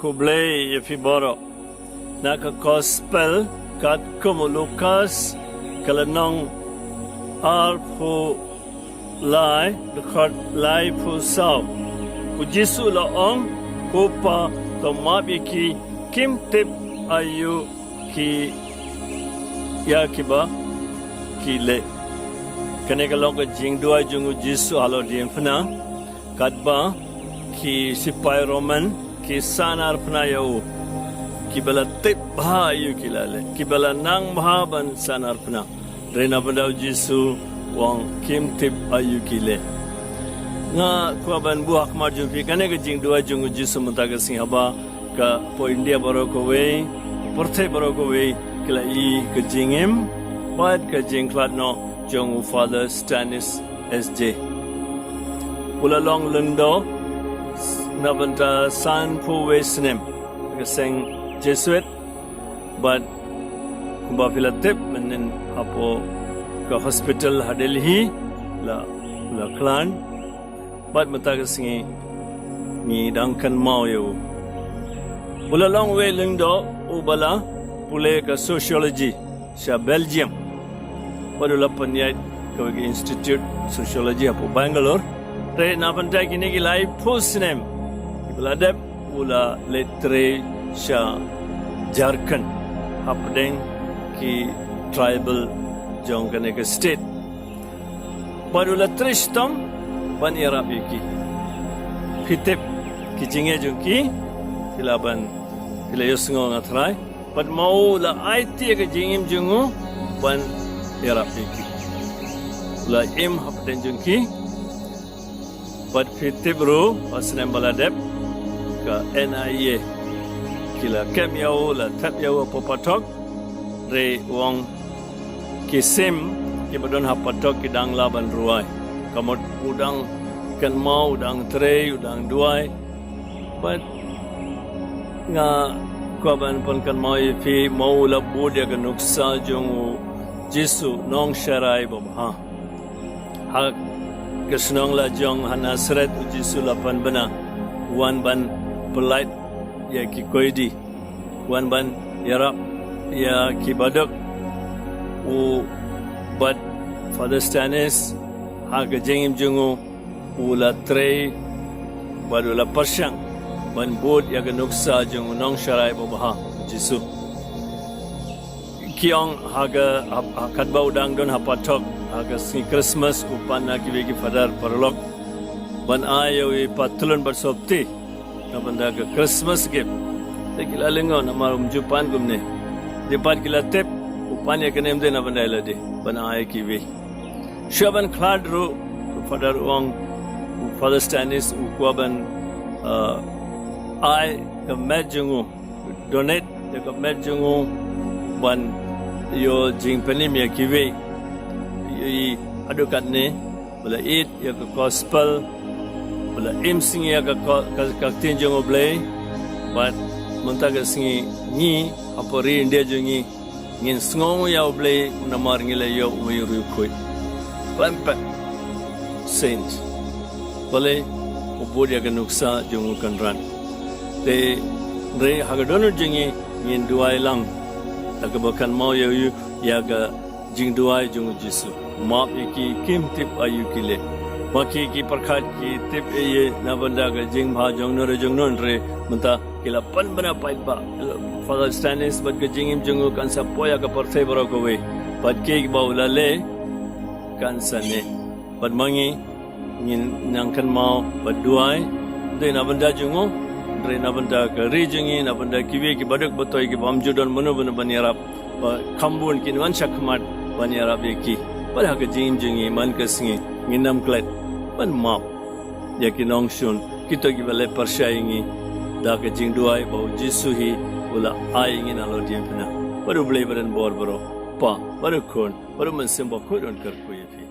kublay yafi boro naka gospel kat kumu Lukas kalanong arpu lai dekat lai pusau ujisu laong kupa tomabiki kim tip ayu ki ya kiba kile kene kalong ka jing dua jungu jisu alo diem pna katba ki sipai roman ki sanar pna yau ki bala tip bha ayu kilale ki bala nang bha ban sanar pna rena bandau jisu wang kim tip ayu kile nga kwa ban buak marjum pi kane ka jing dua jungu jisu mutaga singhaba ka po India baro ko we porte baro ko we kila I ka jingem pat ka jing klat no jongu Father Stanis SJ ulalong lundo nabanta san pu we snem ka seng Jesuit but kumba pila tip menen apo ka hospital hadelhi la klan bat mataga singi ni dangkan mau yo ulalong we lundo ubala pule ka sociology sa Belgium padula panyait ka institute sociology apo Bangalore re nabanta kini ki live post name ibaladap ula letre sa Jharkhand hapdeng ki tribal jong kane ka state padula tristam ban irap ki fitep ki jinge jungki kilaban kilayosngo ngatrai pad mau la IT ka jingim jungu ban irap ki la im hapden jungki pad fitep ro asnem baladep ka NIA kila kem yau la tap yau popatok re wong kisim ki badon hapatok ki dang laban ruai kamot udang kan mau udang tre udang duai but nga kwaban pon kan mau fi mau la budya ka nuksa jongu Jisu nong sharai bob ha kesnong la jong hanasret Jisu lapan bana wan ban polite ya ki koidi wan ban yarap ya ki badak u but Father Stanis haga jengim jungu ula trei badula pasyang ban bod ya ganuksa jungu nong sharai bobaha Jisu kiong haga kadba udang don hapatok haga si Christmas upana kiwegi Father parlok ban ayo I patulun bersopti nabanda ke Christmas gift tekila lengo namarum jupan gumne depan kila tep upanya kenem de nabanda ilade ban ayo kiwi Shaban Kladro Father Wong Father Stanis ukwaban I the medjungu donate the medjungu ban yo jingpeni mi kiwe I adukat ne bala it ya ke gospel bala imsing ya ka tinjung oblay but muntaga singi ni apori India jungi ngin sngo ya oblay namar ngile yo uyuru khoi Pampa Saint Bale ubudia ka nuksa jungu kanran te re hagadono jingi ngin duai lang tagabakan mau ya ga jing duai jungu Jisu map iki kim tip ayu kile maki ki perkhat ki tip ye nabanda ga jing bha jong no re jong non re menta kila pan bana pait ba Father Stanis bad ga jingim jungu kan sa poya ka parthai baro ko we bad ke ba ulale kan sane padmangi ngin nangkan mau baduai de na banda jungo re na banda ka rijingi na banda kiwe ki badak batoy ki bamjudon mano bana banyarap khambun kin wan shakmat banyarap ki pada ka jing jingi man ka singi nginam klet ban map ya ki nong shun kito ki bale parshayingi da ka jing duai bau Jisu hi ula ai ngin alo diempna baru blay baran bor baro pa baru kon baru man simba ko don kar ko ye